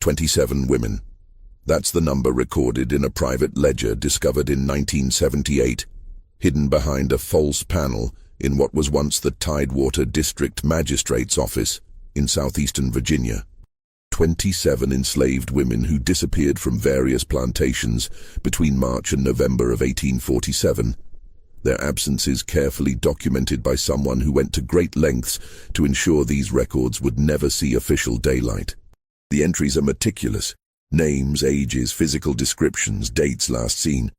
27 women. That's the number recorded in a private ledger discovered in 1978, hidden behind a false panel in what was once the Tidewater District Magistrate's office in southeastern Virginia. 27 enslaved women who disappeared from various plantations between March and November of 1847. Their absences carefully documented by someone who went to great lengths to ensure these records would never see official daylight. The entries are meticulous. Names, ages, physical descriptions, dates last seen,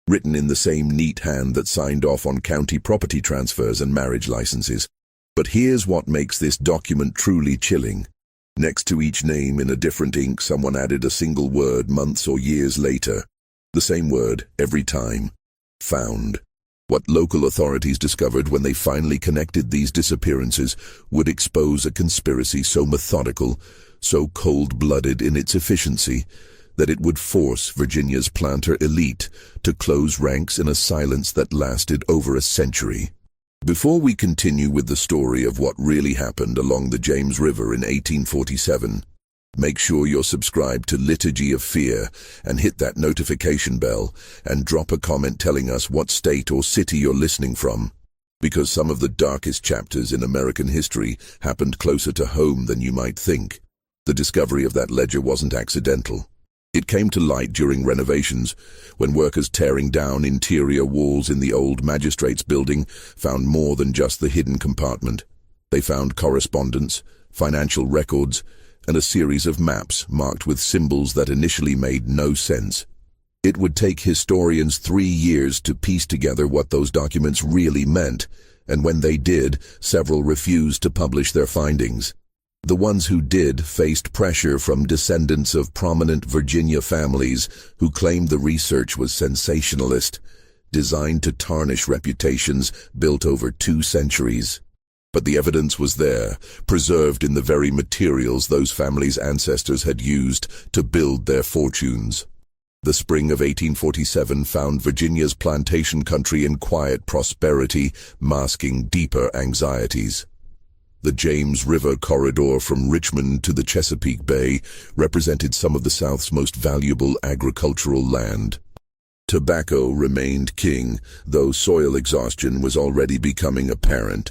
written in the same neat hand that signed off on county property transfers and marriage licenses. But here's what makes this document truly chilling. Next to each name in a different ink, someone added a single word months or years later. The same word every time. Found. What local authorities discovered when they finally connected these disappearances would expose a conspiracy so methodical, so cold-blooded in its efficiency, that it would force Virginia's planter elite to close ranks in a silence that lasted over a century. Before we continue with the story of what really happened along the James River in 1847, make sure you're subscribed to Liturgy of Fear and hit that notification bell and drop a comment telling us what state or city you're listening from, because some of the darkest chapters in American history happened closer to home than you might think. The discovery of that ledger wasn't accidental. It came to light during renovations, when workers tearing down interior walls in the old magistrate's building found more than just the hidden compartment. They found correspondence, financial records, and a series of maps marked with symbols that initially made no sense. It would take historians 3 years to piece together what those documents really meant, and when they did, several refused to publish their findings. The ones who did faced pressure from descendants of prominent Virginia families who claimed the research was sensationalist, designed to tarnish reputations built over 2 centuries. But the evidence was there, preserved in the very materials those families' ancestors had used to build their fortunes. The spring of 1847 found Virginia's plantation country in quiet prosperity, masking deeper anxieties. The James River corridor from Richmond to the Chesapeake Bay represented some of the South's most valuable agricultural land. Tobacco remained king, though soil exhaustion was already becoming apparent.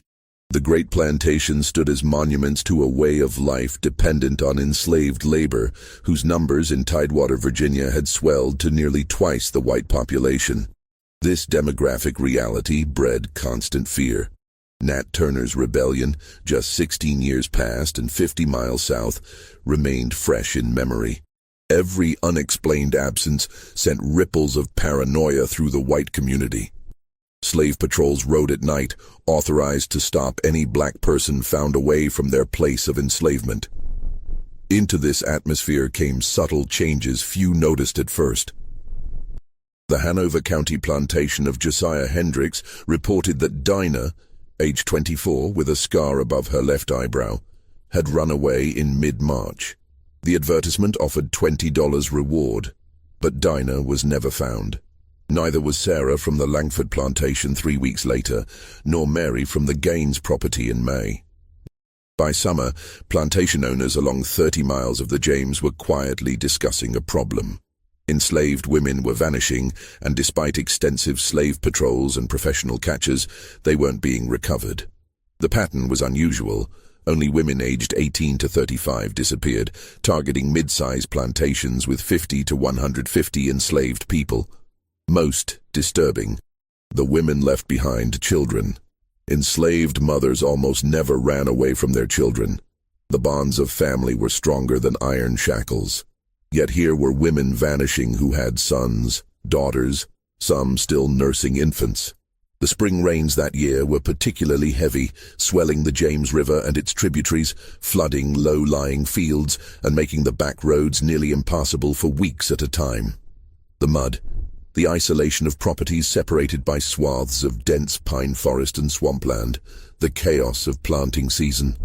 The great plantations stood as monuments to a way of life dependent on enslaved labor, whose numbers in Tidewater, Virginia had swelled to nearly twice the white population. This demographic reality bred constant fear. Nat Turner's rebellion, just 16 years past and 50 miles south, remained fresh in memory. Every unexplained absence sent ripples of paranoia through the white community. Slave patrols rode at night, authorized to stop any black person found away from their place of enslavement. Into this atmosphere came subtle changes few noticed at first. The Hanover County plantation of Josiah Hendricks reported that Dinah, age 24, with a scar above her left eyebrow, had run away in mid-March. The advertisement offered $20 reward, but Dinah was never found. Neither was Sarah from the Langford plantation 3 weeks later, nor Mary from the Gaines property in May. By summer, plantation owners along 30 miles of the James were quietly discussing a problem. Enslaved women were vanishing, and despite extensive slave patrols and professional catchers, they weren't being recovered. The pattern was unusual. Only women aged 18 to 35 disappeared, targeting mid-size plantations with 50 to 150 enslaved people. Most disturbing, the women left behind children. Enslaved mothers almost never ran away from their children. The bonds of family were stronger than iron shackles. Yet here were women vanishing who had sons, daughters, some still nursing infants. The spring rains that year were particularly heavy, swelling the James River and its tributaries, flooding low-lying fields and making the back roads nearly impassable for weeks at a time. The mud, the isolation of properties separated by swaths of dense pine forest and swampland, the chaos of planting season.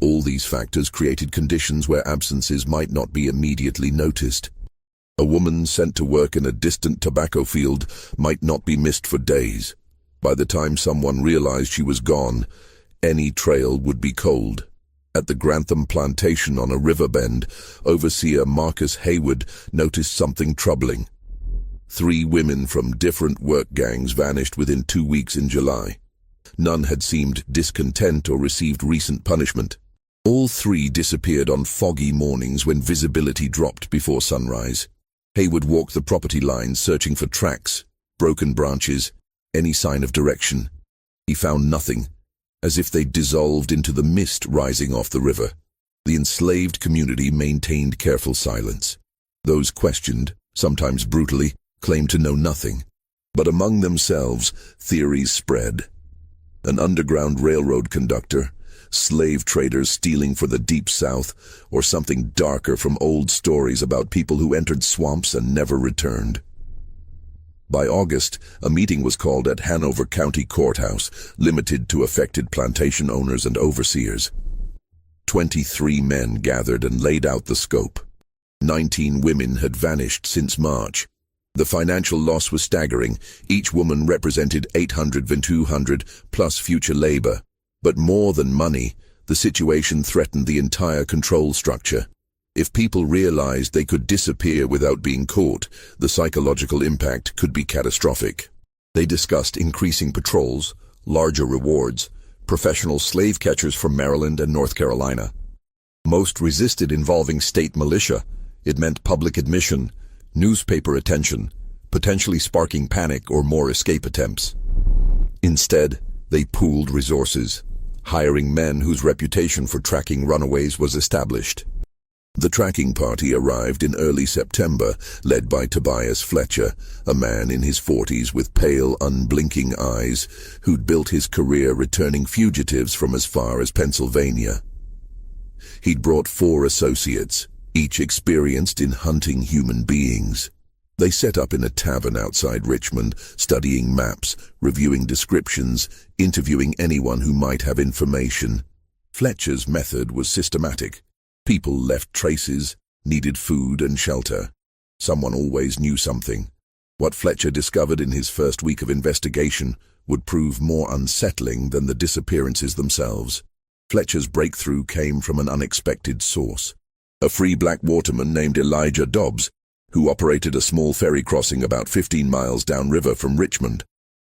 All these factors created conditions where absences might not be immediately noticed. A woman sent to work in a distant tobacco field might not be missed for days. By the time someone realized she was gone, any trail would be cold. At the Grantham plantation on a river bend, overseer Marcus Hayward noticed something troubling. 3 women from different work gangs vanished within 2 weeks in July. None had seemed discontent or received recent punishment. All 3 disappeared on foggy mornings when visibility dropped before sunrise. Hayward walked the property lines searching for tracks, broken branches, any sign of direction. He found nothing, as if they'd dissolved into the mist rising off the river. The enslaved community maintained careful silence. Those questioned, sometimes brutally, claimed to know nothing. But among themselves, theories spread. An underground railroad conductor, slave traders stealing for the Deep South, or something darker from old stories about people who entered swamps and never returned. By August, a meeting was called at Hanover County Courthouse, limited to affected plantation owners and overseers. 23 men gathered and laid out the scope. 19 women had vanished since March. The financial loss was staggering. Each woman represented $800 plus future labor. But more than money, the situation threatened the entire control structure. If people realized they could disappear without being caught, the psychological impact could be catastrophic. They discussed increasing patrols, larger rewards, professional slave catchers from Maryland and North Carolina. Most resisted involving state militia. It meant public admission, newspaper attention, potentially sparking panic or more escape attempts. Instead, they pooled resources, hiring men whose reputation for tracking runaways was established. The tracking party arrived in early September, led by Tobias Fletcher, a man in his 40s with pale, unblinking eyes, who'd built his career returning fugitives from as far as Pennsylvania. He'd brought 4 associates, each experienced in hunting human beings. They set up in a tavern outside Richmond, studying maps, reviewing descriptions, interviewing anyone who might have information. Fletcher's method was systematic. People left traces, needed food and shelter. Someone always knew something. What Fletcher discovered in his first week of investigation would prove more unsettling than the disappearances themselves. Fletcher's breakthrough came from an unexpected source. A free black waterman named Elijah Dobbs, who operated a small ferry crossing about 15 miles downriver from Richmond.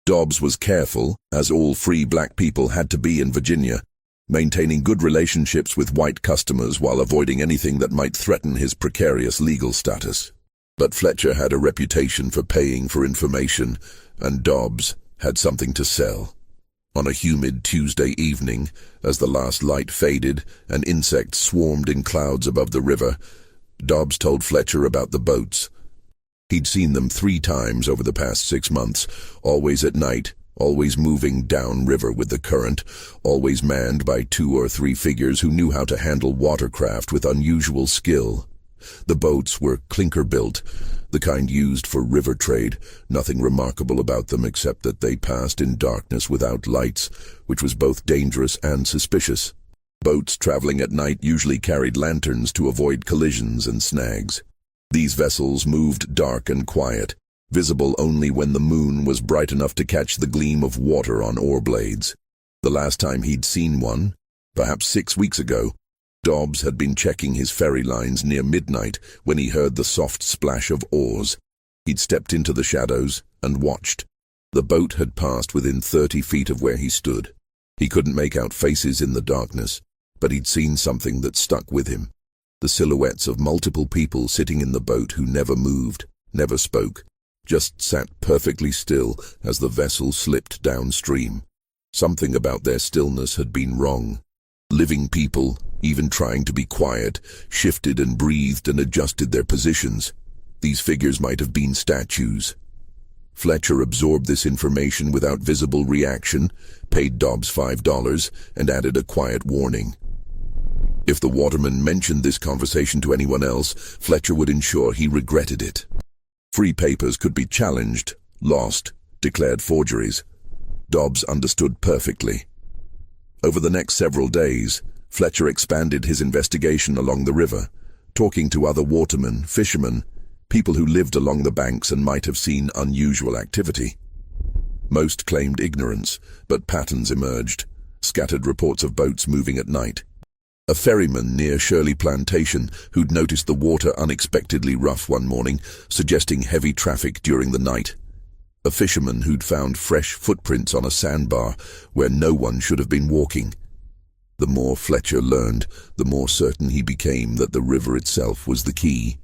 Dobbs was careful, as all free black people had to be in Virginia, maintaining good relationships with white customers while avoiding anything that might threaten his precarious legal status. But Fletcher had a reputation for paying for information, and Dobbs had something to sell. On a humid Tuesday evening, as the last light faded and insects swarmed in clouds above the river, Dobbs told Fletcher about the boats. He'd seen them 3 times over the past 6 months, always at night, always moving downriver with the current, always manned by 2 or 3 figures who knew how to handle watercraft with unusual skill. The boats were clinker-built, the kind used for river trade, nothing remarkable about them except that they passed in darkness without lights, which was both dangerous and suspicious. Boats traveling at night usually carried lanterns to avoid collisions and snags. These vessels moved dark and quiet, visible only when the moon was bright enough to catch the gleam of water on oar blades. The last time he'd seen one, perhaps 6 weeks ago, Dobbs had been checking his ferry lines near midnight when he heard the soft splash of oars. He'd stepped into the shadows and watched. The boat had passed within 30 feet of where he stood. He couldn't make out faces in the darkness, but he'd seen something that stuck with him. The silhouettes of multiple people sitting in the boat who never moved, never spoke, just sat perfectly still as the vessel slipped downstream. Something about their stillness had been wrong. Living people, even trying to be quiet, shifted and breathed and adjusted their positions. These figures might have been statues. Fletcher absorbed this information without visible reaction, paid Dobbs $5, and added a quiet warning. If the waterman mentioned this conversation to anyone else, Fletcher would ensure he regretted it. Free papers could be challenged, lost, declared forgeries. Dobbs understood perfectly. Over the next several days, Fletcher expanded his investigation along the river, talking to other watermen, fishermen, people who lived along the banks and might have seen unusual activity. Most claimed ignorance, but patterns emerged, scattered reports of boats moving at night. A ferryman near Shirley Plantation who'd noticed the water unexpectedly rough one morning, suggesting heavy traffic during the night. A fisherman who'd found fresh footprints on a sandbar where no one should have been walking. The more Fletcher learned, the more certain he became that the river itself was the key.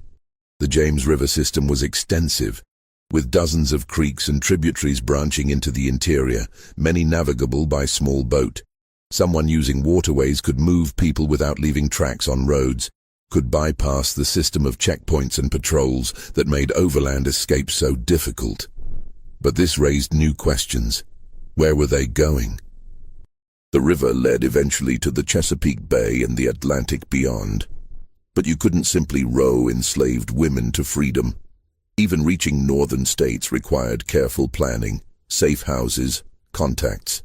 The James River system was extensive, with dozens of creeks and tributaries branching into the interior, many navigable by small boat. Someone using waterways could move people without leaving tracks on roads, could bypass the system of checkpoints and patrols that made overland escape so difficult. But this raised new questions. Where were they going? The river led eventually to the Chesapeake Bay and the Atlantic beyond. But you couldn't simply row enslaved women to freedom. Even reaching northern states required careful planning, safe houses, contacts.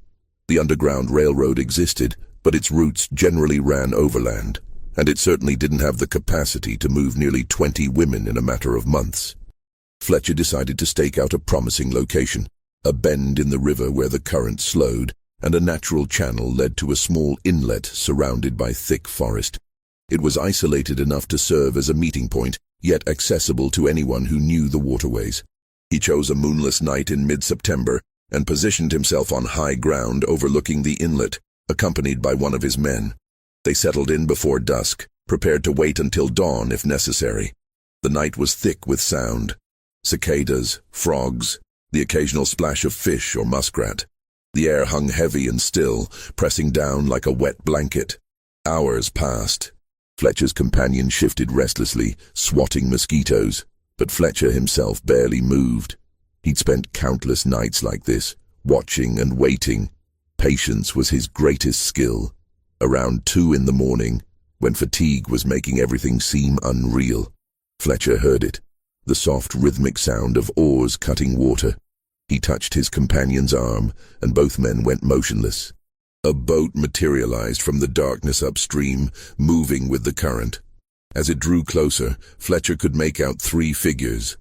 The Underground Railroad existed, but its routes generally ran overland, and it certainly didn't have the capacity to move nearly 20 women in a matter of months. Fletcher decided to stake out a promising location, a bend in the river where the current slowed, and a natural channel led to a small inlet surrounded by thick forest. It was isolated enough to serve as a meeting point, yet accessible to anyone who knew the waterways. He chose a moonless night in mid-September and positioned himself on high ground overlooking the inlet, accompanied by one of his men. They settled in before dusk, prepared to wait until dawn if necessary. The night was thick with sound. Cicadas, frogs, the occasional splash of fish or muskrat. The air hung heavy and still, pressing down like a wet blanket. Hours passed. Fletcher's companion shifted restlessly, swatting mosquitoes, but Fletcher himself barely moved. He'd spent countless nights like this, watching and waiting. Patience was his greatest skill. Around 2 in the morning, when fatigue was making everything seem unreal, Fletcher heard it. The soft rhythmic sound of oars cutting water. He touched his companion's arm, and both men went motionless. A boat materialized from the darkness upstream, moving with the current. As it drew closer, Fletcher could make out 3 figures,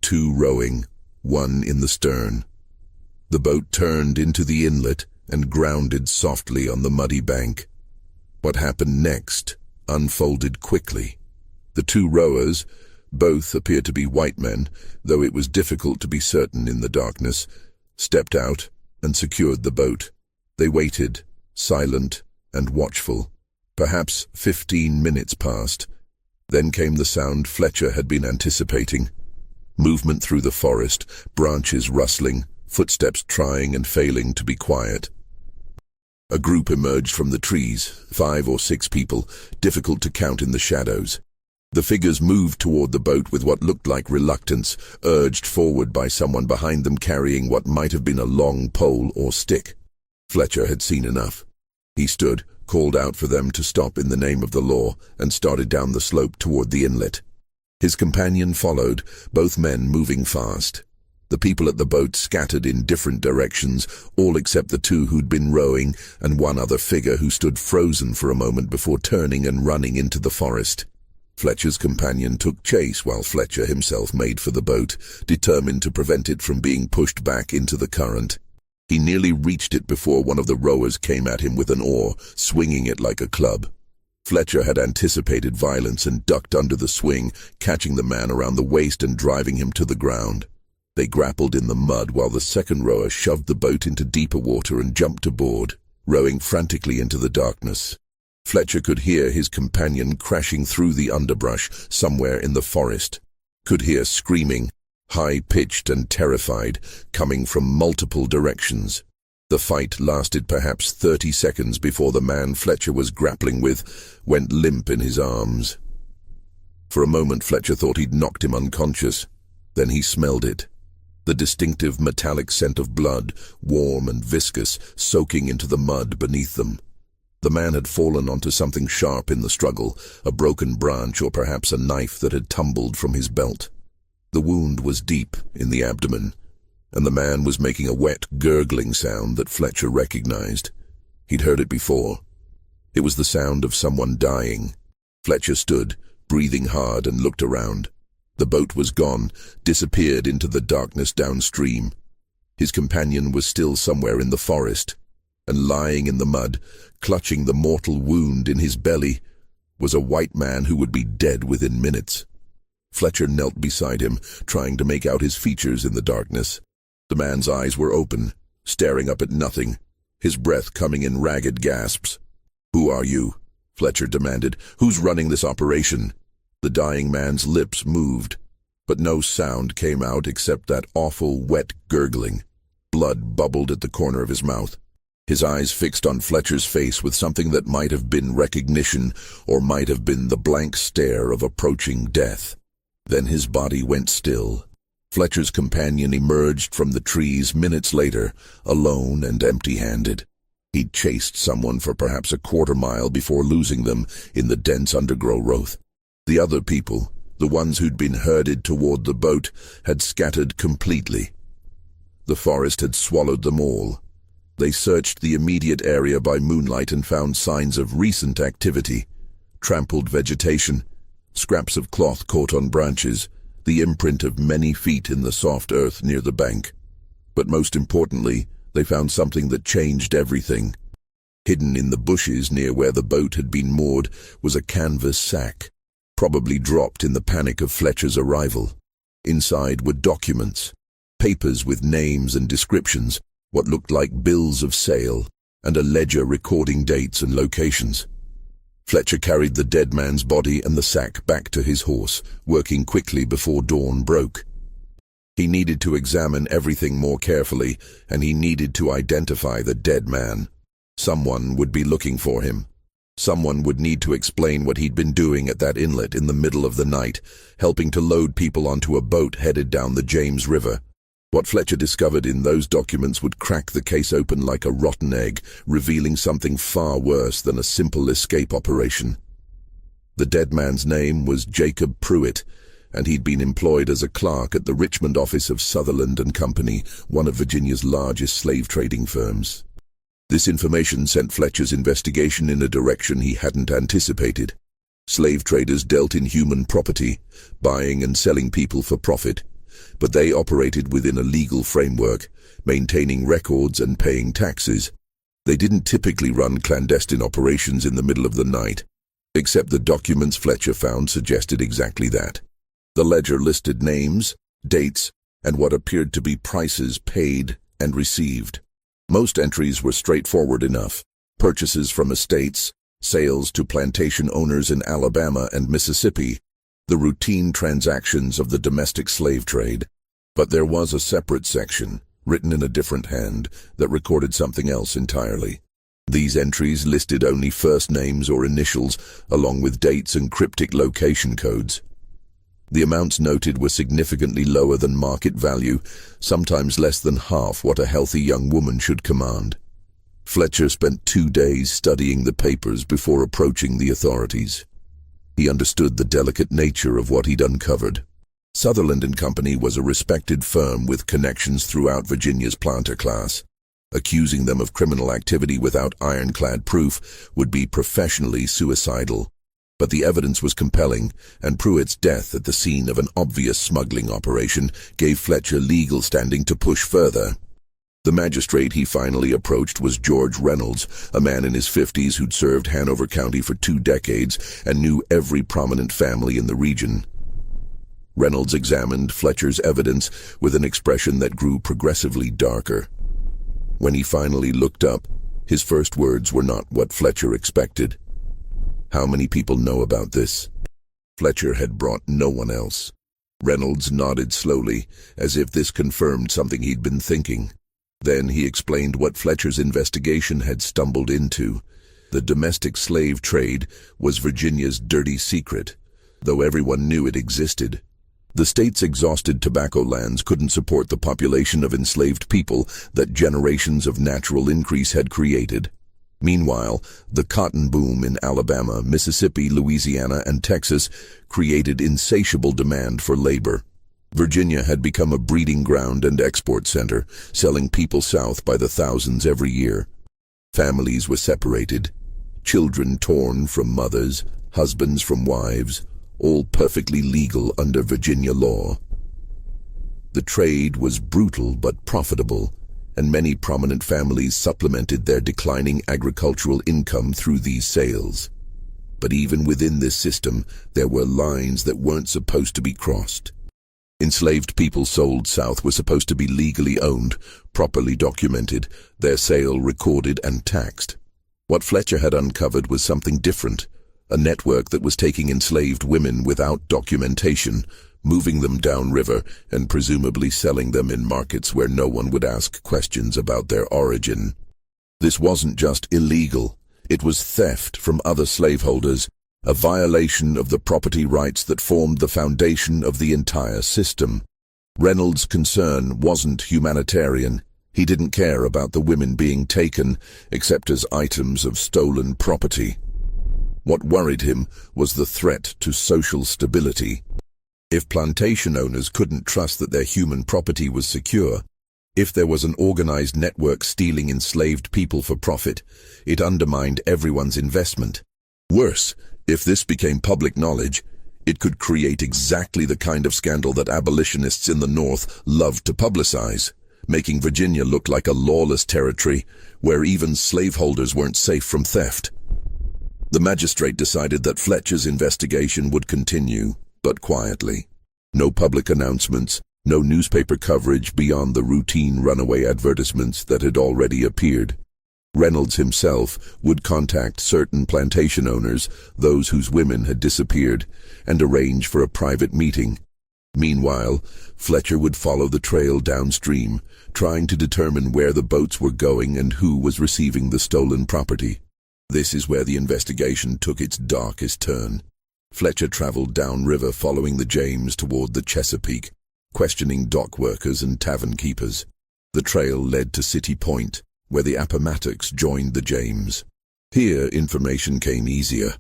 2 rowing, 1 in the stern. The boat turned into the inlet and grounded softly on the muddy bank. What happened next unfolded quickly. The 2 rowers, both appeared to be white men, though it was difficult to be certain in the darkness, stepped out and secured the boat. They waited, silent and watchful. Perhaps 15 minutes passed. Then came the sound Fletcher had been anticipating. Movement through the forest, branches rustling, footsteps trying and failing to be quiet. A group emerged from the trees, 5 or 6 people, difficult to count in the shadows. The figures moved toward the boat with what looked like reluctance, urged forward by someone behind them carrying what might have been a long pole or stick. Fletcher had seen enough. He stood, called out for them to stop in the name of the law, and started down the slope toward the inlet. His companion followed, both men moving fast. The people at the boat scattered in different directions, all except the 2 who'd been rowing, and one other figure who stood frozen for a moment before turning and running into the forest. Fletcher's companion took chase while Fletcher himself made for the boat, determined to prevent it from being pushed back into the current. He nearly reached it before one of the rowers came at him with an oar, swinging it like a club. Fletcher had anticipated violence and ducked under the swing, catching the man around the waist and driving him to the ground. They grappled in the mud while the second rower shoved the boat into deeper water and jumped aboard, rowing frantically into the darkness. Fletcher could hear his companion crashing through the underbrush somewhere in the forest, could hear screaming, high-pitched and terrified, coming from multiple directions. The fight lasted perhaps 30 seconds before the man Fletcher was grappling with went limp in his arms. For a moment Fletcher thought he'd knocked him unconscious. Then he smelled it. The distinctive metallic scent of blood, warm and viscous, soaking into the mud beneath them. The man had fallen onto something sharp in the struggle, a broken branch or perhaps a knife that had tumbled from his belt. The wound was deep in the abdomen, and the man was making a wet, gurgling sound that Fletcher recognized. He'd heard it before. It was the sound of someone dying. Fletcher stood, breathing hard, and looked around. The boat was gone, disappeared into the darkness downstream. His companion was still somewhere in the forest. And lying in the mud, clutching the mortal wound in his belly, was a white man who would be dead within minutes. Fletcher knelt beside him, trying to make out his features in the darkness. The man's eyes were open, staring up at nothing, his breath coming in ragged gasps. "Who are you?" Fletcher demanded. "Who's running this operation?" The dying man's lips moved, but no sound came out except that awful, wet gurgling. Blood bubbled at the corner of his mouth. His eyes fixed on Fletcher's face with something that might have been recognition or might have been the blank stare of approaching death. Then his body went still. Fletcher's companion emerged from the trees minutes later, alone and empty-handed. He'd chased someone for perhaps a quarter-mile before losing them in the dense undergrowth. The other people, the ones who'd been herded toward the boat, had scattered completely. The forest had swallowed them all. They searched the immediate area by moonlight and found signs of recent activity: trampled vegetation, scraps of cloth caught on branches, the imprint of many feet in the soft earth near the bank. But most importantly, they found something that changed everything. Hidden in the bushes near where the boat had been moored was a canvas sack, probably dropped in the panic of Fletcher's arrival. Inside were documents, papers with names and descriptions, what looked like bills of sale, and a ledger recording dates and locations. Fletcher carried the dead man's body and the sack back to his horse, working quickly before dawn broke. He needed to examine everything more carefully, and he needed to identify the dead man. Someone would be looking for him. Someone would need to explain what he'd been doing at that inlet in the middle of the night, helping to load people onto a boat headed down the James River. What Fletcher discovered in those documents would crack the case open like a rotten egg, revealing something far worse than a simple escape operation. The dead man's name was Jacob Pruitt, and he'd been employed as a clerk at the Richmond office of Sutherland and Company, one of Virginia's largest slave-trading firms. This information sent Fletcher's investigation in a direction he hadn't anticipated. Slave traders dealt in human property, buying and selling people for profit, but they operated within a legal framework, maintaining records and paying taxes. They didn't typically run clandestine operations in the middle of the night, except the documents Fletcher found suggested exactly that. The ledger listed names, dates, and what appeared to be prices paid and received. Most entries were straightforward enough: purchases from estates, sales to plantation owners in Alabama and Mississippi, the routine transactions of the domestic slave trade. But there was a separate section, written in a different hand, that recorded something else entirely. These entries listed only first names or initials, along with dates and cryptic location codes. The amounts noted were significantly lower than market value, sometimes less than half what a healthy young woman should command. Fletcher spent 2 days studying the papers before approaching the authorities. He understood the delicate nature of what he'd uncovered. Sutherland and Company was a respected firm with connections throughout Virginia's planter class. Accusing them of criminal activity without ironclad proof would be professionally suicidal. But the evidence was compelling, and Pruitt's death at the scene of an obvious smuggling operation gave Fletcher legal standing to push further. The magistrate he finally approached was George Reynolds, a man in his 50s who'd served Hanover County for 2 decades and knew every prominent family in the region. Reynolds examined Fletcher's evidence with an expression that grew progressively darker. When he finally looked up, his first words were not what Fletcher expected. "How many people know about this?" Fletcher had brought no one else. Reynolds nodded slowly, as if this confirmed something he'd been thinking. Then he explained what Fletcher's investigation had stumbled into. The domestic slave trade was Virginia's dirty secret, though everyone knew it existed. The state's exhausted tobacco lands couldn't support the population of enslaved people that generations of natural increase had created. Meanwhile, the cotton boom in Alabama, Mississippi, Louisiana, and Texas created insatiable demand for labor. Virginia had become a breeding ground and export center, selling people south by the thousands every year. Families were separated, children torn from mothers, husbands from wives, all perfectly legal under Virginia law. The trade was brutal but profitable, and many prominent families supplemented their declining agricultural income through these sales. But even within this system, there were lines that weren't supposed to be crossed. Enslaved people sold south were supposed to be legally owned, properly documented, their sale recorded and taxed. What Fletcher had uncovered was something different, a network that was taking enslaved women without documentation, moving them downriver and presumably selling them in markets where no one would ask questions about their origin. This wasn't just illegal, it was theft from other slaveholders, a violation of the property rights that formed the foundation of the entire system. Reynolds' concern wasn't humanitarian. He didn't care about the women being taken, except as items of stolen property. What worried him was the threat to social stability. If plantation owners couldn't trust that their human property was secure, if there was an organized network stealing enslaved people for profit, it undermined everyone's investment. Worse, if this became public knowledge, it could create exactly the kind of scandal that abolitionists in the North loved to publicize, making Virginia look like a lawless territory where even slaveholders weren't safe from theft. The magistrate decided that Fletcher's investigation would continue, but quietly. No public announcements, no newspaper coverage beyond the routine runaway advertisements that had already appeared. Reynolds himself would contact certain plantation owners, those whose women had disappeared, and arrange for a private meeting. Meanwhile, Fletcher would follow the trail downstream, trying to determine where the boats were going and who was receiving the stolen property. This is where the investigation took its darkest turn. Fletcher traveled downriver following the James toward the Chesapeake, questioning dock workers and tavern keepers. The trail led to City Point, where the Appomattox joined the James. Here, information came easier.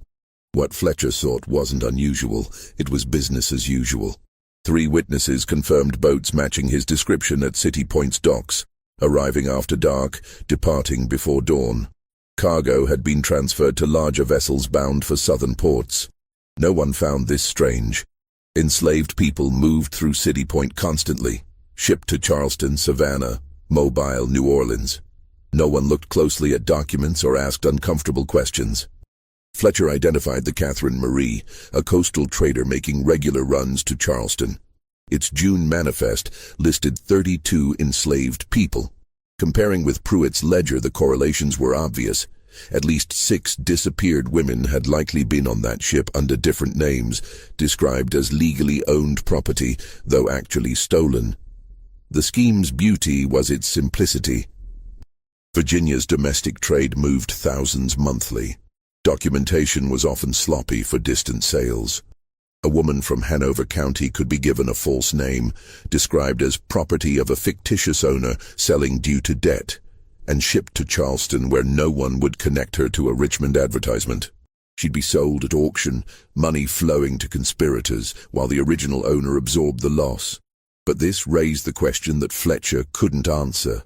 What Fletcher sought wasn't unusual, it was business as usual. 3 witnesses confirmed boats matching his description at City Point's docks, arriving after dark, departing before dawn. Cargo had been transferred to larger vessels bound for southern ports. No one found this strange. Enslaved people moved through City Point constantly, shipped to Charleston, Savannah, Mobile, New Orleans. No one looked closely at documents or asked uncomfortable questions. Fletcher identified the Catherine Marie, a coastal trader making regular runs to Charleston. Its June manifest listed 32 enslaved people. Comparing with Pruitt's ledger, the correlations were obvious. At least 6 disappeared women had likely been on that ship under different names, described as legally owned property, though actually stolen. The scheme's beauty was its simplicity. Virginia's domestic trade moved thousands monthly. Documentation was often sloppy for distant sales. A woman from Hanover County could be given a false name, described as property of a fictitious owner selling due to debt, and shipped to Charleston where no one would connect her to a Richmond advertisement. She'd be sold at auction, money flowing to conspirators, while the original owner absorbed the loss. But this raised the question that Fletcher couldn't answer.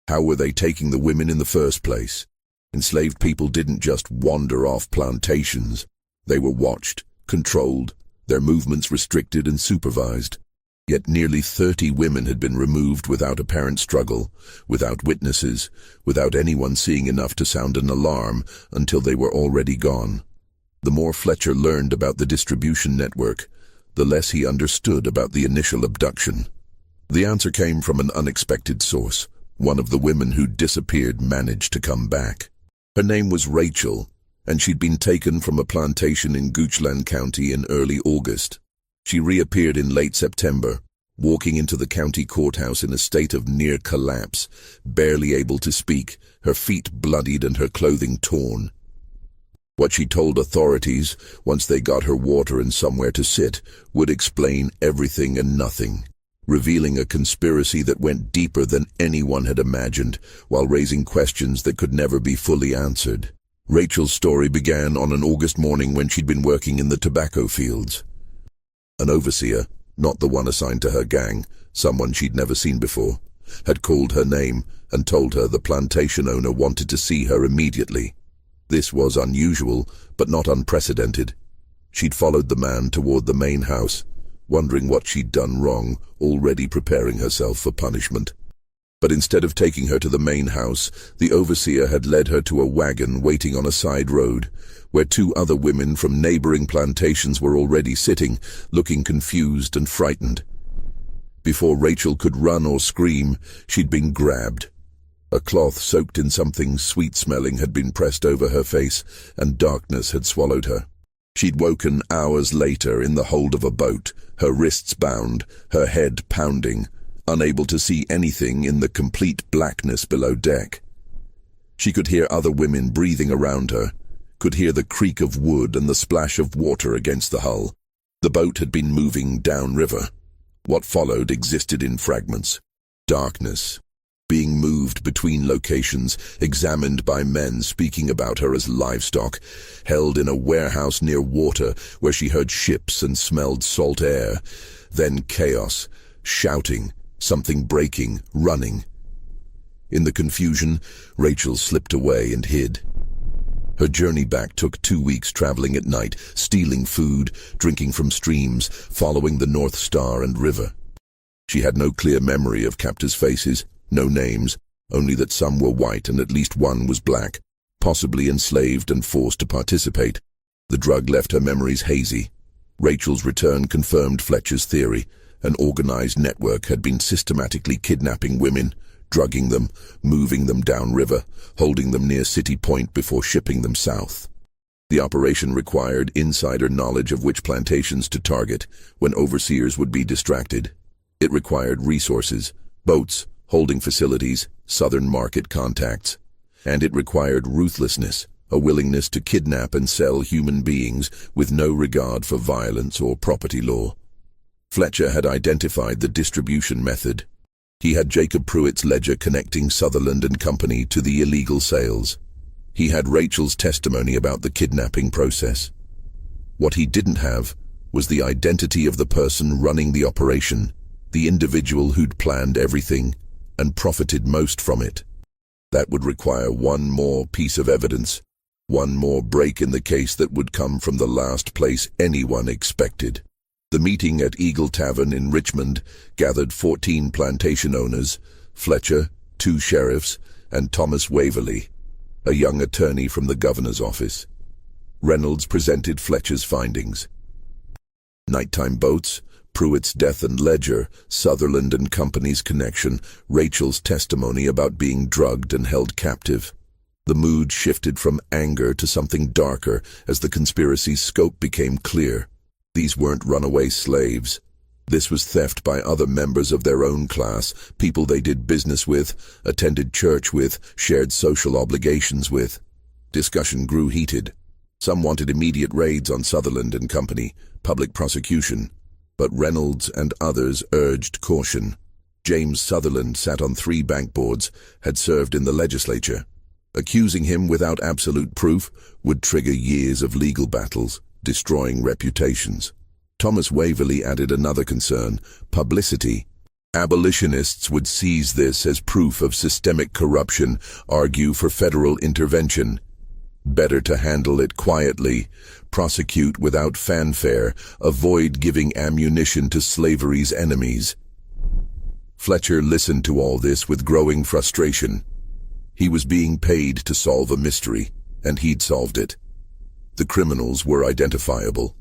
How were they taking the women in the first place? Enslaved people didn't just wander off plantations. They were watched, controlled, their movements restricted and supervised. Yet nearly 30 women had been removed without apparent struggle, without witnesses, without anyone seeing enough to sound an alarm until they were already gone. The more Fletcher learned about the distribution network, the less he understood about the initial abduction. The answer came from an unexpected source. One of the women who'd disappeared managed to come back. Her name was Rachel, and she'd been taken from a plantation in Goochland County in early August. She reappeared in late September, walking into the county courthouse in a state of near collapse, barely able to speak, her feet bloodied and her clothing torn. What she told authorities, once they got her water and somewhere to sit, would explain everything and nothing, revealing a conspiracy that went deeper than anyone had imagined, while raising questions that could never be fully answered. Rachel's story began on an August morning when she'd been working in the tobacco fields. An overseer, not the one assigned to her gang, someone she'd never seen before, had called her name and told her the plantation owner wanted to see her immediately. This was unusual, but not unprecedented. She'd followed the man toward the main house, wondering what she'd done wrong, already preparing herself for punishment. But instead of taking her to the main house, the overseer had led her to a wagon waiting on a side road, where two other women from neighboring plantations were already sitting, looking confused and frightened. Before Rachel could run or scream, she'd been grabbed. A cloth soaked in something sweet-smelling had been pressed over her face, and darkness had swallowed her. She'd woken hours later in the hold of a boat, her wrists bound, her head pounding, unable to see anything in the complete blackness below deck. She could hear other women breathing around her, could hear the creak of wood and the splash of water against the hull. The boat had been moving downriver. What followed existed in fragments. Darkness, being moved between locations, examined by men speaking about her as livestock, held in a warehouse near water where she heard ships and smelled salt air. Then chaos, shouting, something breaking, running. In the confusion, Rachel slipped away and hid. Her journey back took 2 weeks traveling at night, stealing food, drinking from streams, following the North Star and river. She had no clear memory of captors' faces, no names, only that some were white and at least one was black, possibly enslaved and forced to participate. The drug left her memories hazy. Rachel's return confirmed Fletcher's theory. An organized network had been systematically kidnapping women, drugging them, moving them downriver, holding them near City Point before shipping them south. The operation required insider knowledge of which plantations to target when overseers would be distracted. It required resources, boats, holding facilities, southern market contacts. And it required ruthlessness, a willingness to kidnap and sell human beings with no regard for violence or property law. Fletcher had identified the distribution method. He had Jacob Pruitt's ledger connecting Sutherland and Company to the illegal sales. He had Rachel's testimony about the kidnapping process. What he didn't have was the identity of the person running the operation, the individual who'd planned everything and profited most from it. That would require one more piece of evidence, one more break in the case that would come from the last place anyone expected. The meeting at Eagle Tavern in Richmond gathered 14 plantation owners, Fletcher, 2 sheriffs, and Thomas Waverley, a young attorney from the governor's office. Reynolds presented Fletcher's findings. Nighttime boats, Pruitt's death and ledger, Sutherland and Company's connection, Rachel's testimony about being drugged and held captive. The mood shifted from anger to something darker as the conspiracy's scope became clear. These weren't runaway slaves. This was theft by other members of their own class, people they did business with, attended church with, shared social obligations with. Discussion grew heated. Some wanted immediate raids on Sutherland and Company, public prosecution. But Reynolds and others urged caution. James Sutherland sat on 3 bank boards, had served in the legislature. Accusing him without absolute proof would trigger years of legal battles, destroying reputations. Thomas Waverley added another concern: publicity. Abolitionists would seize this as proof of systemic corruption, argue for federal intervention. Better to handle it quietly, prosecute without fanfare, avoid giving ammunition to slavery's enemies. Fletcher listened to all this with growing frustration. He was being paid to solve a mystery, and he'd solved it. The criminals were identifiable.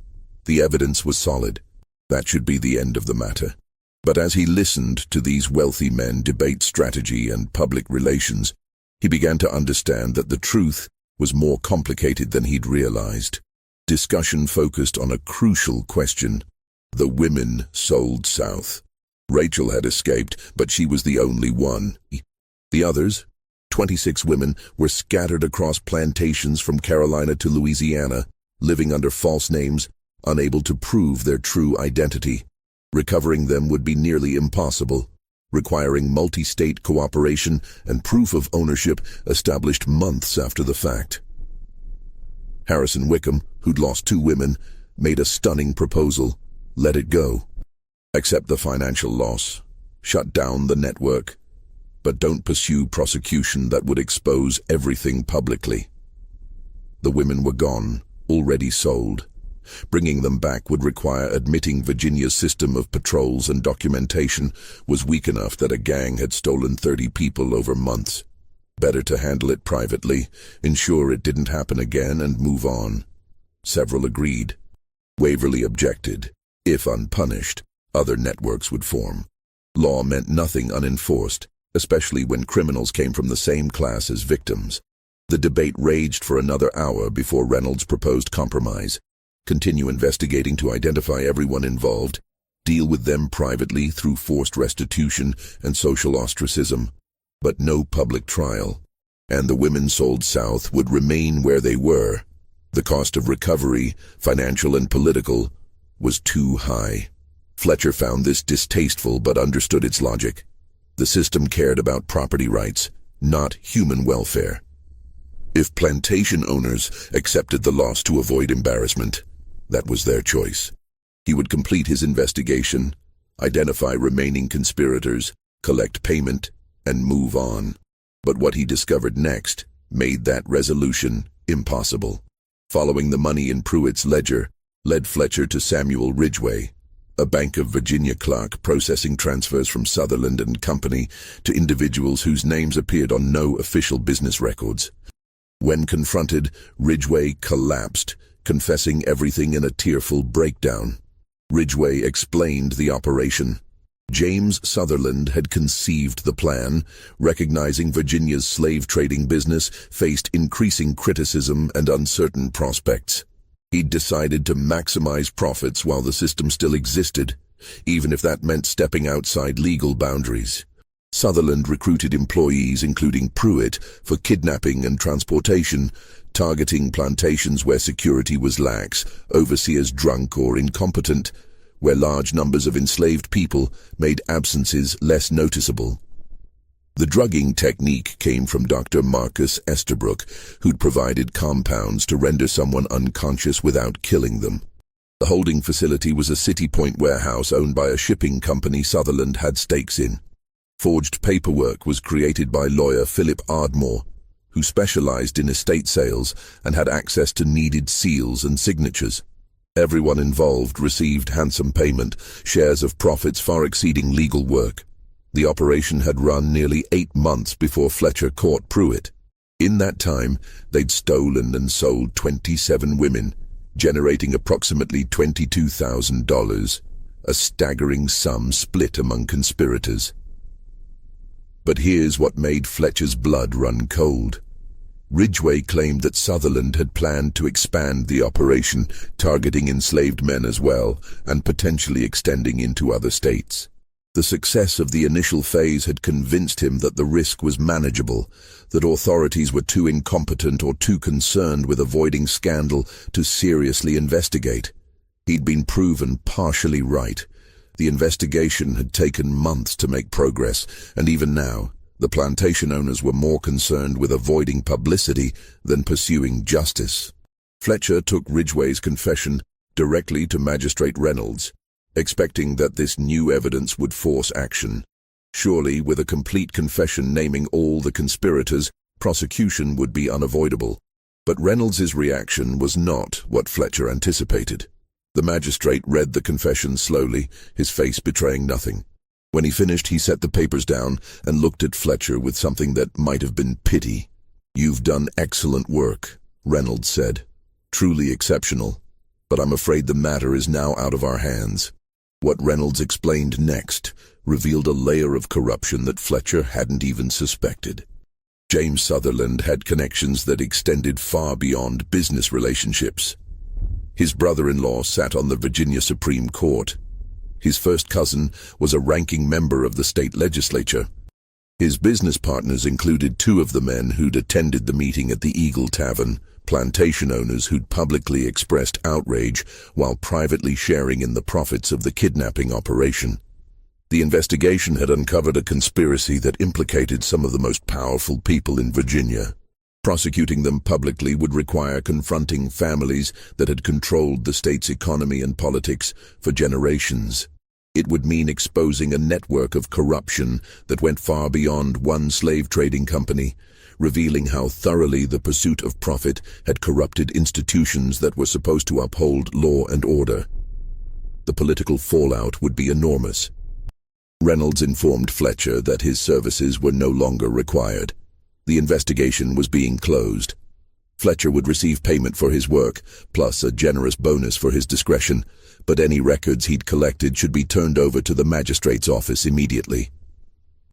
The evidence was solid. That should be the end of the matter. But as he listened to these wealthy men debate strategy and public relations, he began to understand that the truth was more complicated than he'd realized. Discussion focused on a crucial question: the women sold south. Rachel had escaped, but she was the only one. The others, 26 women, were scattered across plantations from Carolina to Louisiana, living under false names, unable to prove their true identity. Recovering them would be nearly impossible, requiring multi-state cooperation and proof of ownership established months after the fact. Harrison Wickham, who'd lost 2 women, made a stunning proposal: let it go. Accept the financial loss. Shut down the network. But don't pursue prosecution that would expose everything publicly. The women were gone, already sold. Bringing them back would require admitting Virginia's system of patrols and documentation was weak enough that a gang had stolen 30 people over months. Better to handle it privately, ensure it didn't happen again, and move on. Several agreed. Waverly objected. If unpunished, other networks would form. Law meant nothing unenforced, especially when criminals came from the same class as victims. The debate raged for another hour before Reynolds proposed compromise. Continue investigating to identify everyone involved, deal with them privately through forced restitution and social ostracism, but no public trial. And the women sold south would remain where they were. The cost of recovery, financial and political, was too high. Fletcher found this distasteful but understood its logic. The system cared about property rights, not human welfare. If plantation owners accepted the loss to avoid embarrassment, that was their choice. He would complete his investigation, identify remaining conspirators, collect payment, and move on. But what he discovered next made that resolution impossible. Following the money in Pruitt's ledger led Fletcher to Samuel Ridgway, a Bank of Virginia clerk processing transfers from Sutherland and Company to individuals whose names appeared on no official business records. When confronted, Ridgway collapsed, confessing everything in a tearful breakdown. Ridgway explained the operation. James Sutherland had conceived the plan, recognizing Virginia's slave-trading business faced increasing criticism and uncertain prospects. He'd decided to maximize profits while the system still existed, even if that meant stepping outside legal boundaries. Sutherland recruited employees, including Pruitt, for kidnapping and transportation, targeting plantations where security was lax, overseers drunk or incompetent, where large numbers of enslaved people made absences less noticeable. The drugging technique came from Dr. Marcus Esterbrook, who'd provided compounds to render someone unconscious without killing them. The holding facility was a City Point warehouse owned by a shipping company Sutherland had stakes in. Forged paperwork was created by lawyer Philip Ardmore, who specialized in estate sales and had access to needed seals and signatures. Everyone involved received handsome payment, shares of profits far exceeding legal work. The operation had run nearly 8 months before Fletcher caught Pruitt. In that time, they'd stolen and sold 27 women, generating approximately $22,000, a staggering sum split among conspirators. But here's what made Fletcher's blood run cold. Ridgway claimed that Sutherland had planned to expand the operation, targeting enslaved men as well, and potentially extending into other states. The success of the initial phase had convinced him that the risk was manageable, that authorities were too incompetent or too concerned with avoiding scandal to seriously investigate. He'd been proven partially right. The investigation had taken months to make progress, and even now, the plantation owners were more concerned with avoiding publicity than pursuing justice. Fletcher took Ridgway's confession directly to Magistrate Reynolds, expecting that this new evidence would force action. Surely, with a complete confession naming all the conspirators, prosecution would be unavoidable. But Reynolds's reaction was not what Fletcher anticipated. The magistrate read the confession slowly, his face betraying nothing. When he finished, he set the papers down and looked at Fletcher with something that might have been pity. "You've done excellent work," Reynolds said. "Truly exceptional. But I'm afraid the matter is now out of our hands." What Reynolds explained next revealed a layer of corruption that Fletcher hadn't even suspected. James Sutherland had connections that extended far beyond business relationships. His brother-in-law sat on the Virginia Supreme Court. His first cousin was a ranking member of the state legislature. His business partners included 2 of the men who'd attended the meeting at the Eagle Tavern, plantation owners who'd publicly expressed outrage while privately sharing in the profits of the kidnapping operation. The investigation had uncovered a conspiracy that implicated some of the most powerful people in Virginia. Prosecuting them publicly would require confronting families that had controlled the state's economy and politics for generations. It would mean exposing a network of corruption that went far beyond one slave trading company, revealing how thoroughly the pursuit of profit had corrupted institutions that were supposed to uphold law and order. The political fallout would be enormous. Reynolds informed Fletcher that his services were no longer required. The investigation was being closed. Fletcher would receive payment for his work, plus a generous bonus for his discretion, but any records he'd collected should be turned over to the magistrate's office immediately.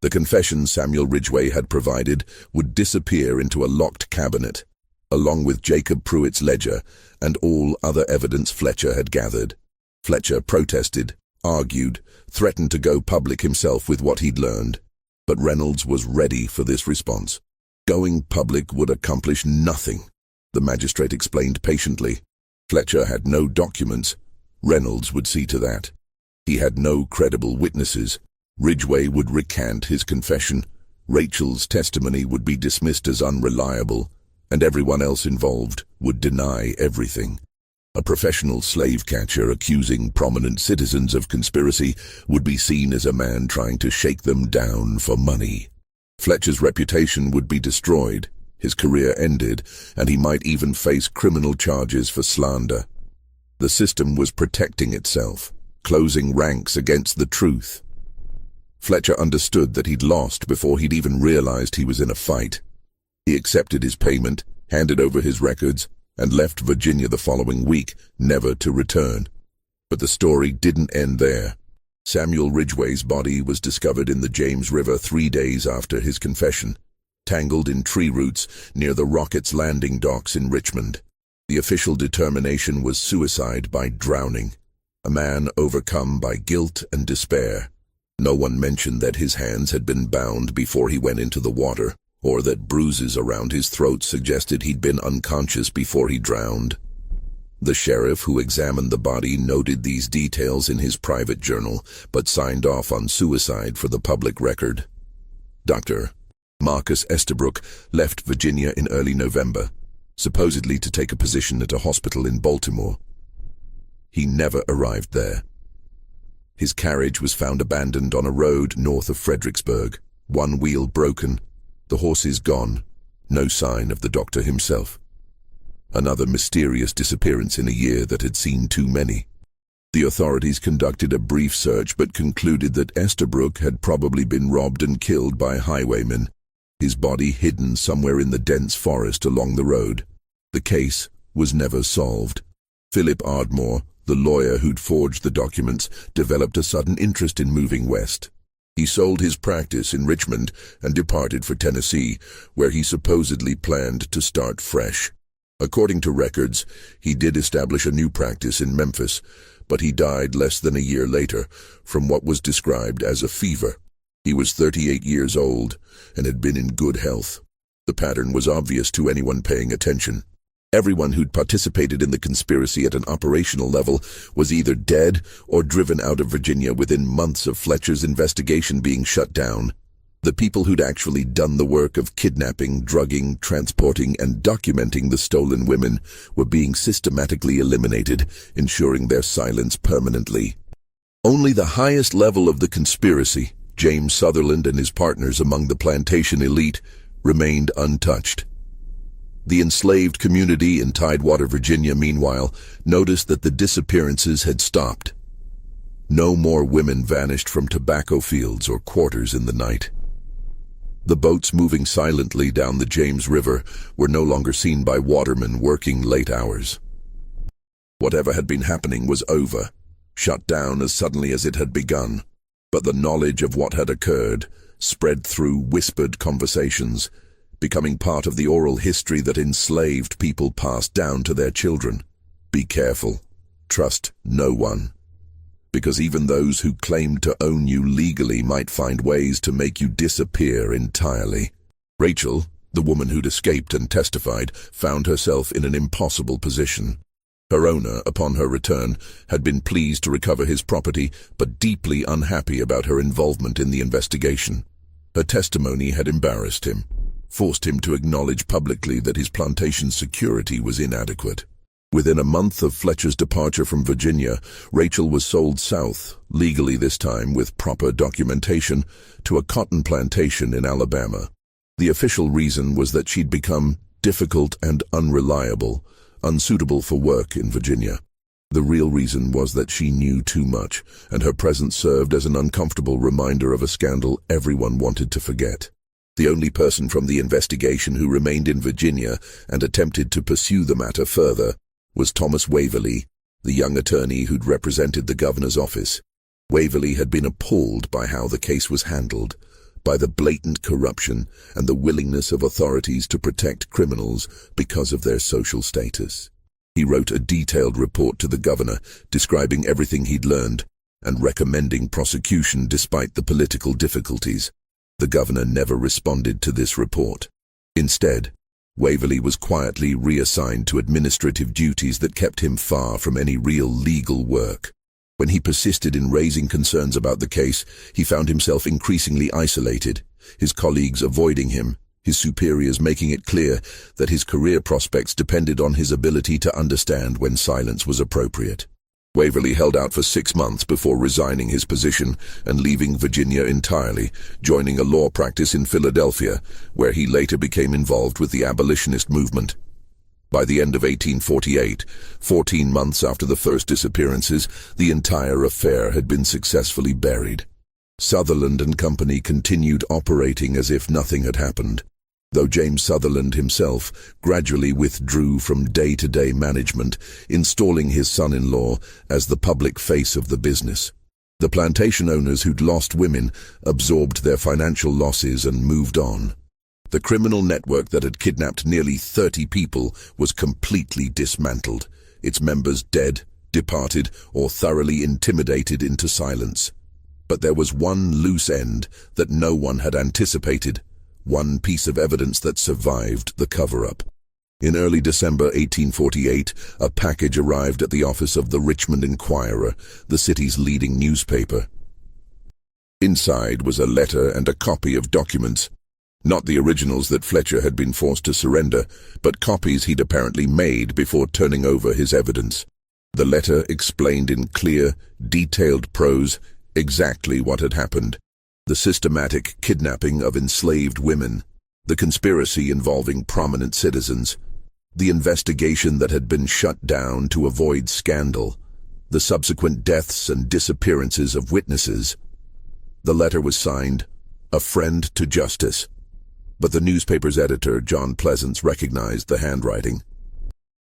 The confession Samuel Ridgway had provided would disappear into a locked cabinet, along with Jacob Pruitt's ledger and all other evidence Fletcher had gathered. Fletcher protested, argued, threatened to go public himself with what he'd learned, but Reynolds was ready for this response. Going public would accomplish nothing, the magistrate explained patiently. Fletcher had no documents. Reynolds would see to that. He had no credible witnesses. Ridgway would recant his confession. Rachel's testimony would be dismissed as unreliable, and everyone else involved would deny everything. A professional slave catcher accusing prominent citizens of conspiracy would be seen as a man trying to shake them down for money. Fletcher's reputation would be destroyed, his career ended, and he might even face criminal charges for slander. The system was protecting itself, closing ranks against the truth. Fletcher understood that he'd lost before he'd even realized he was in a fight. He accepted his payment, handed over his records, and left Virginia the following week, never to return. But the story didn't end there. Samuel Ridgway's body was discovered in the James River 3 days after his confession, tangled in tree roots near the Rocket's Landing docks in Richmond. The official determination was suicide by drowning, a man overcome by guilt and despair. No one mentioned that his hands had been bound before he went into the water, or that bruises around his throat suggested he'd been unconscious before he drowned. The sheriff who examined the body noted these details in his private journal, but signed off on suicide for the public record. Dr. Marcus Estabrook left Virginia in early November, supposedly to take a position at a hospital in Baltimore. He never arrived there. His carriage was found abandoned on a road north of Fredericksburg, one wheel broken, the horses gone, no sign of the doctor himself. Another mysterious disappearance in a year that had seen too many. The authorities conducted a brief search but concluded that Estabrook had probably been robbed and killed by highwaymen, his body hidden somewhere in the dense forest along the road. The case was never solved. Philip Ardmore, the lawyer who'd forged the documents, developed a sudden interest in moving west. He sold his practice in Richmond and departed for Tennessee, where he supposedly planned to start fresh. According to records, he did establish a new practice in Memphis, but he died less than a year later from what was described as a fever. He was 38 years old and had been in good health. The pattern was obvious to anyone paying attention. Everyone who'd participated in the conspiracy at an operational level was either dead or driven out of Virginia within months of Fletcher's investigation being shut down. The people who'd actually done the work of kidnapping, drugging, transporting, and documenting the stolen women were being systematically eliminated, ensuring their silence permanently. Only the highest level of the conspiracy, James Sutherland and his partners among the plantation elite, remained untouched. The enslaved community in Tidewater, Virginia, meanwhile, noticed that the disappearances had stopped. No more women vanished from tobacco fields or quarters in the night. The boats moving silently down the James River were no longer seen by watermen working late hours. Whatever had been happening was over, shut down as suddenly as it had begun. But the knowledge of what had occurred spread through whispered conversations, becoming part of the oral history that enslaved people passed down to their children. Be careful. Trust no one. Because even those who claimed to own you legally might find ways to make you disappear entirely. Rachel, the woman who'd escaped and testified, found herself in an impossible position. Her owner, upon her return, had been pleased to recover his property, but deeply unhappy about her involvement in the investigation. Her testimony had embarrassed him, forced him to acknowledge publicly that his plantation's security was inadequate. Within a month of Fletcher's departure from Virginia, Rachel was sold south, legally this time with proper documentation, to a cotton plantation in Alabama. The official reason was that she'd become difficult and unreliable, unsuitable for work in Virginia. The real reason was that she knew too much, and her presence served as an uncomfortable reminder of a scandal everyone wanted to forget. The only person from the investigation who remained in Virginia and attempted to pursue the matter further was Thomas Waverley, the young attorney who'd represented the governor's office. Waverley had been appalled by how the case was handled, by the blatant corruption and the willingness of authorities to protect criminals because of their social status. He wrote a detailed report to the governor, describing everything he'd learned and recommending prosecution despite the political difficulties. The governor never responded to this report. Instead, Waverley was quietly reassigned to administrative duties that kept him far from any real legal work. When he persisted in raising concerns about the case, he found himself increasingly isolated, his colleagues avoiding him, his superiors making it clear that his career prospects depended on his ability to understand when silence was appropriate. Waverley held out for 6 months before resigning his position and leaving Virginia entirely, joining a law practice in Philadelphia, where he later became involved with the abolitionist movement. By the end of 1848, 14 months after the first disappearances, the entire affair had been successfully buried. Sutherland and Company continued operating as if nothing had happened, though James Sutherland himself gradually withdrew from day-to-day management, installing his son-in-law as the public face of the business. The plantation owners who'd lost women absorbed their financial losses and moved on. The criminal network that had kidnapped nearly 30 people was completely dismantled, its members dead, departed, or thoroughly intimidated into silence. But there was one loose end that no one had anticipated, one piece of evidence that survived the cover-up. In early December 1848, a package arrived at the office of the Richmond Enquirer, the city's leading newspaper. Inside was a letter and a copy of documents. Not the originals that Fletcher had been forced to surrender, but copies he'd apparently made before turning over his evidence. The letter explained in clear, detailed prose exactly what had happened: the systematic kidnapping of enslaved women, the conspiracy involving prominent citizens, the investigation that had been shut down to avoid scandal, the subsequent deaths and disappearances of witnesses. The letter was signed, "A Friend to Justice," but the newspaper's editor, John Pleasance, recognized the handwriting.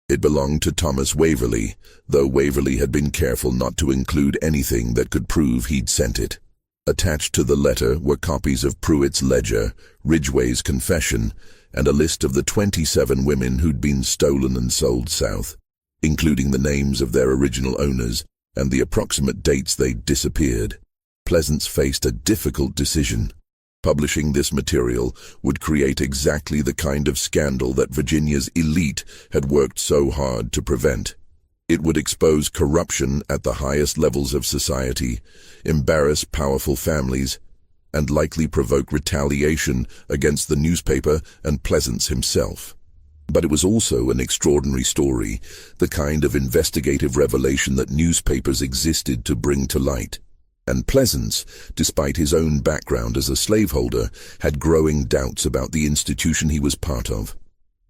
It belonged to Thomas Waverley, though Waverley had been careful not to include anything that could prove he'd sent it. Attached to the letter were copies of Pruitt's ledger, Ridgway's confession, and a list of the 27 women who'd been stolen and sold south, including the names of their original owners and the approximate dates they'd disappeared. Pleasance faced a difficult decision. Publishing this material would create exactly the kind of scandal that Virginia's elite had worked so hard to prevent. It would expose corruption at the highest levels of society, embarrass powerful families, and likely provoke retaliation against the newspaper and Pleasance himself. But it was also an extraordinary story, the kind of investigative revelation that newspapers existed to bring to light. And Pleasance, despite his own background as a slaveholder, had growing doubts about the institution he was part of.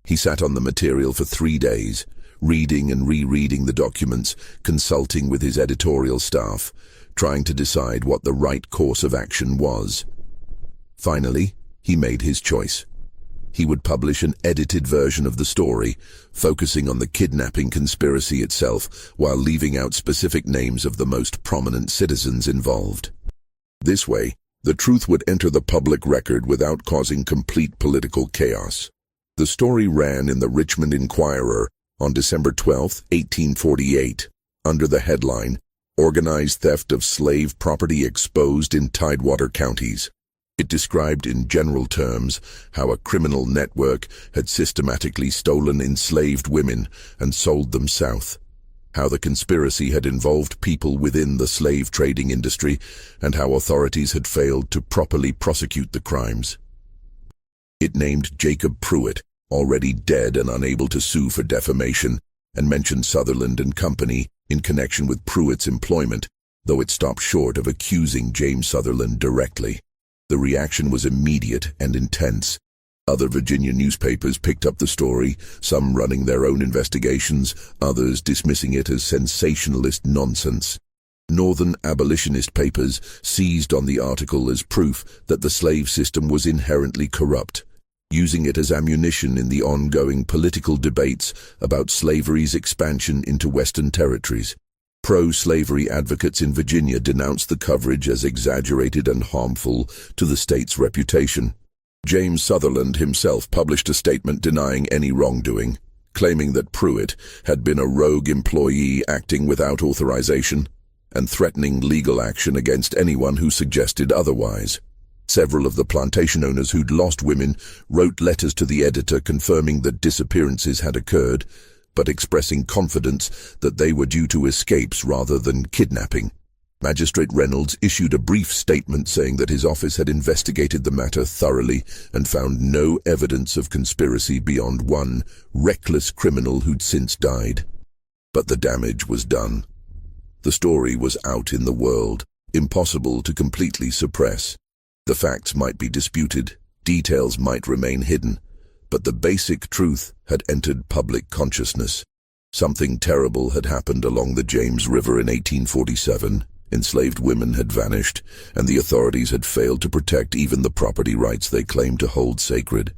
He sat on the material for 3 days, reading and rereading the documents, consulting with his editorial staff, trying to decide what the right course of action was. Finally, he made his choice. He would publish an edited version of the story, focusing on the kidnapping conspiracy itself, while leaving out specific names of the most prominent citizens involved. This way, the truth would enter the public record without causing complete political chaos. The story ran in the Richmond Enquirer on December 12, 1848, under the headline, "Organized Theft of Slave Property Exposed in Tidewater Counties." It described in general terms how a criminal network had systematically stolen enslaved women and sold them south, how the conspiracy had involved people within the slave trading industry, and how authorities had failed to properly prosecute the crimes. It named Jacob Pruitt, already dead and unable to sue for defamation, and mentioned Sutherland and Company in connection with Pruitt's employment, though it stopped short of accusing James Sutherland directly. The reaction was immediate and intense. Other Virginia newspapers picked up the story, some running their own investigations, others dismissing it as sensationalist nonsense. Northern abolitionist papers seized on the article as proof that the slave system was inherently corrupt, using it as ammunition in the ongoing political debates about slavery's expansion into Western territories. Pro-slavery advocates in Virginia denounced the coverage as exaggerated and harmful to the state's reputation. James Sutherland himself published a statement denying any wrongdoing, claiming that Pruitt had been a rogue employee acting without authorization and threatening legal action against anyone who suggested otherwise. Several of the plantation owners who'd lost women wrote letters to the editor confirming that disappearances had occurred, but expressing confidence that they were due to escapes rather than kidnapping. Magistrate Reynolds issued a brief statement saying that his office had investigated the matter thoroughly and found no evidence of conspiracy beyond one reckless criminal who'd since died. But the damage was done. The story was out in the world, impossible to completely suppress. The facts might be disputed, details might remain hidden, but the basic truth had entered public consciousness. Something terrible had happened along the James River in 1847. Enslaved women had vanished, and the authorities had failed to protect even the property rights they claimed to hold sacred.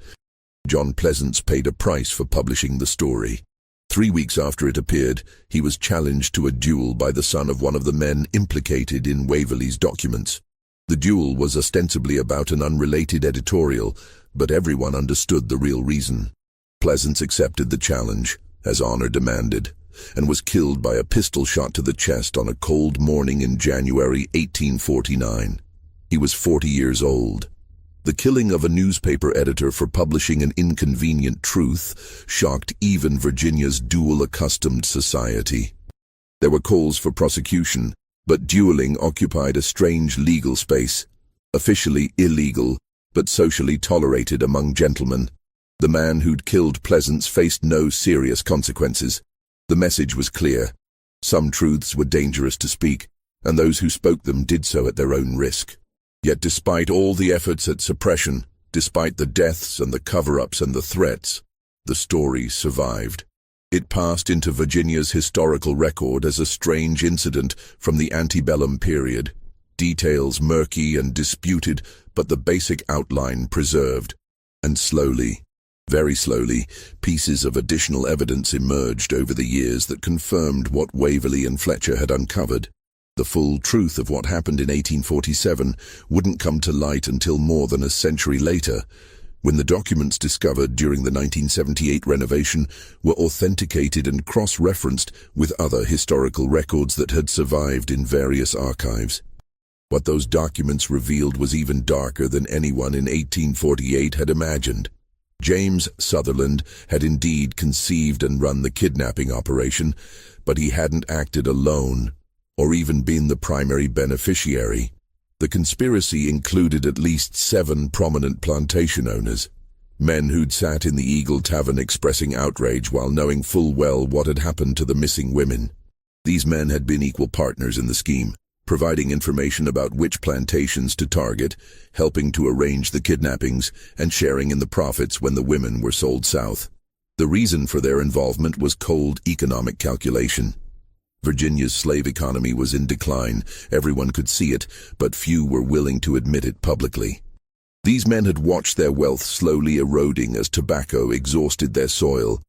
John Pleasance paid a price for publishing the story. 3 weeks after it appeared, he was challenged to a duel by the son of one of the men implicated in Waverley's documents. The duel was ostensibly about an unrelated editorial, but everyone understood the real reason. Pleasance accepted the challenge, as honor demanded, and was killed by a pistol shot to the chest on a cold morning in January 1849. He was 40 years old. The killing of a newspaper editor for publishing an inconvenient truth shocked even Virginia's duel-accustomed society. There were calls for prosecution, but dueling occupied a strange legal space, officially illegal, but socially tolerated among gentlemen. The man who'd killed Pleasance faced no serious consequences. The message was clear. Some truths were dangerous to speak, and those who spoke them did so at their own risk. Yet despite all the efforts at suppression, despite the deaths and the cover-ups and the threats, the story survived. It passed into Virginia's historical record as a strange incident from the antebellum period. Details murky and disputed, but the basic outline preserved. And slowly, very slowly, pieces of additional evidence emerged over the years that confirmed what Waverley and Fletcher had uncovered. The full truth of what happened in 1847 wouldn't come to light until more than a century later, when the documents discovered during the 1978 renovation were authenticated and cross-referenced with other historical records that had survived in various archives. What those documents revealed was even darker than anyone in 1848 had imagined. James Sutherland had indeed conceived and run the kidnapping operation, but he hadn't acted alone, or even been the primary beneficiary. The conspiracy included at least 7 prominent plantation owners, men who'd sat in the Eagle Tavern expressing outrage while knowing full well what had happened to the missing women. These men had been equal partners in the scheme, providing information about which plantations to target, helping to arrange the kidnappings, and sharing in the profits when the women were sold south. The reason for their involvement was cold economic calculation. Virginia's slave economy was in decline, everyone could see it, but few were willing to admit it publicly. These men had watched their wealth slowly eroding as tobacco exhausted their soil,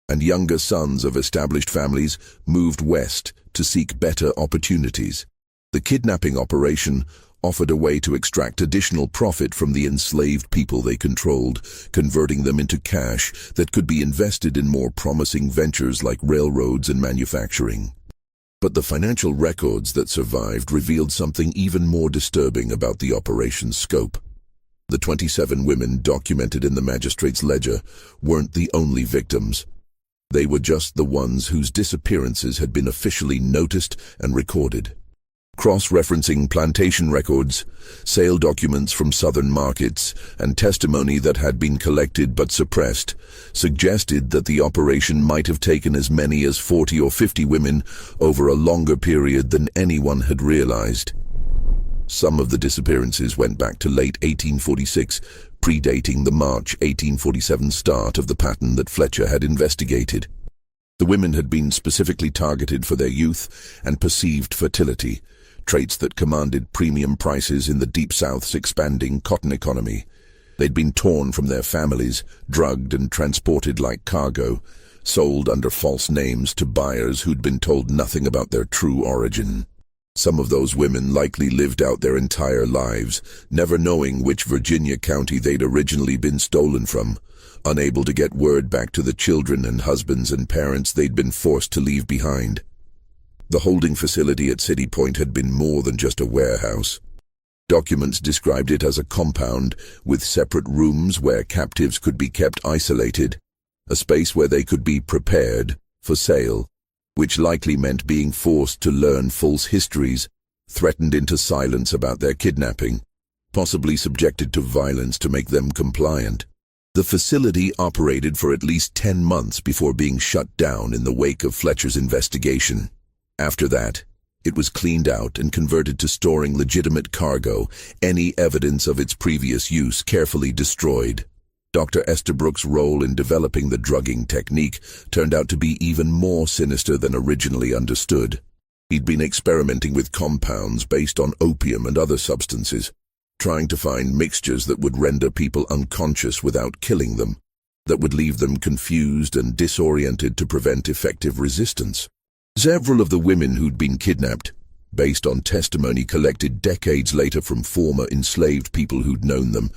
and younger sons of established families moved west to seek better opportunities. The kidnapping operation offered a way to extract additional profit from the enslaved people they controlled, converting them into cash that could be invested in more promising ventures like railroads and manufacturing. But the financial records that survived revealed something even more disturbing about the operation's scope. The 27 women documented in the magistrate's ledger weren't the only victims. They were just the ones whose disappearances had been officially noticed and recorded. Cross-referencing plantation records, sale documents from southern markets, and testimony that had been collected but suppressed, suggested that the operation might have taken as many as 40 or 50 women over a longer period than anyone had realized. Some of the disappearances went back to late 1846, predating the March 1847 start of the pattern that Fletcher had investigated. The women had been specifically targeted for their youth and perceived fertility, traits that commanded premium prices in the Deep South's expanding cotton economy. They'd been torn from their families, drugged and transported like cargo, sold under false names to buyers who'd been told nothing about their true origin. Some of those women likely lived out their entire lives, never knowing which Virginia county they'd originally been stolen from, unable to get word back to the children and husbands and parents they'd been forced to leave behind. The holding facility at City Point had been more than just a warehouse. Documents described it as a compound with separate rooms where captives could be kept isolated, a space where they could be prepared for sale, which likely meant being forced to learn false histories, threatened into silence about their kidnapping, possibly subjected to violence to make them compliant. The facility operated for at least 10 months before being shut down in the wake of Fletcher's investigation. After that, it was cleaned out and converted to storing legitimate cargo, any evidence of its previous use carefully destroyed. Dr. Estabrook's role in developing the drugging technique turned out to be even more sinister than originally understood. He'd been experimenting with compounds based on opium and other substances, trying to find mixtures that would render people unconscious without killing them, that would leave them confused and disoriented to prevent effective resistance. Several of the women who'd been kidnapped, based on testimony collected decades later from former enslaved people who'd known them,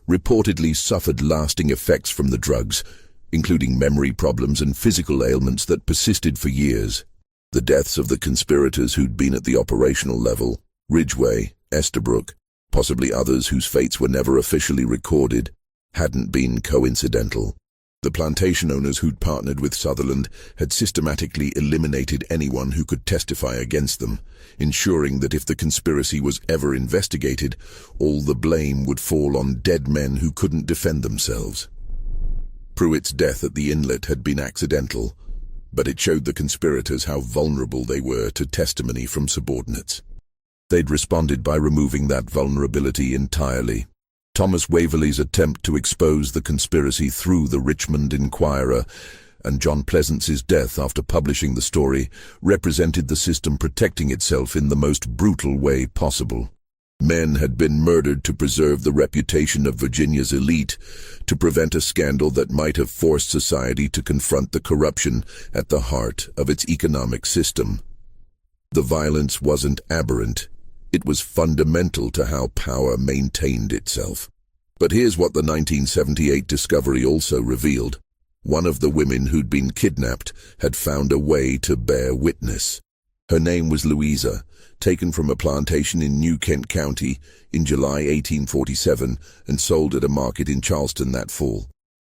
reportedly suffered lasting effects from the drugs, including memory problems and physical ailments that persisted for years. The deaths of the conspirators who'd been at the operational level, Ridgway, Estabrook, possibly others whose fates were never officially recorded, hadn't been coincidental. The plantation owners who'd partnered with Sutherland had systematically eliminated anyone who could testify against them, ensuring that if the conspiracy was ever investigated, all the blame would fall on dead men who couldn't defend themselves. Pruitt's death at the inlet had been accidental, but it showed the conspirators how vulnerable they were to testimony from subordinates. They'd responded by removing that vulnerability entirely. Thomas Waverley's attempt to expose the conspiracy through the Richmond Inquirer and John Pleasance's death after publishing the story represented the system protecting itself in the most brutal way possible. Men had been murdered to preserve the reputation of Virginia's elite, to prevent a scandal that might have forced society to confront the corruption at the heart of its economic system. The violence wasn't aberrant. It was fundamental to how power maintained itself. But here's what the 1978 discovery also revealed. One of the women who'd been kidnapped had found a way to bear witness. Her name was Louisa, taken from a plantation in New Kent County in July 1847 and sold at a market in Charleston that fall.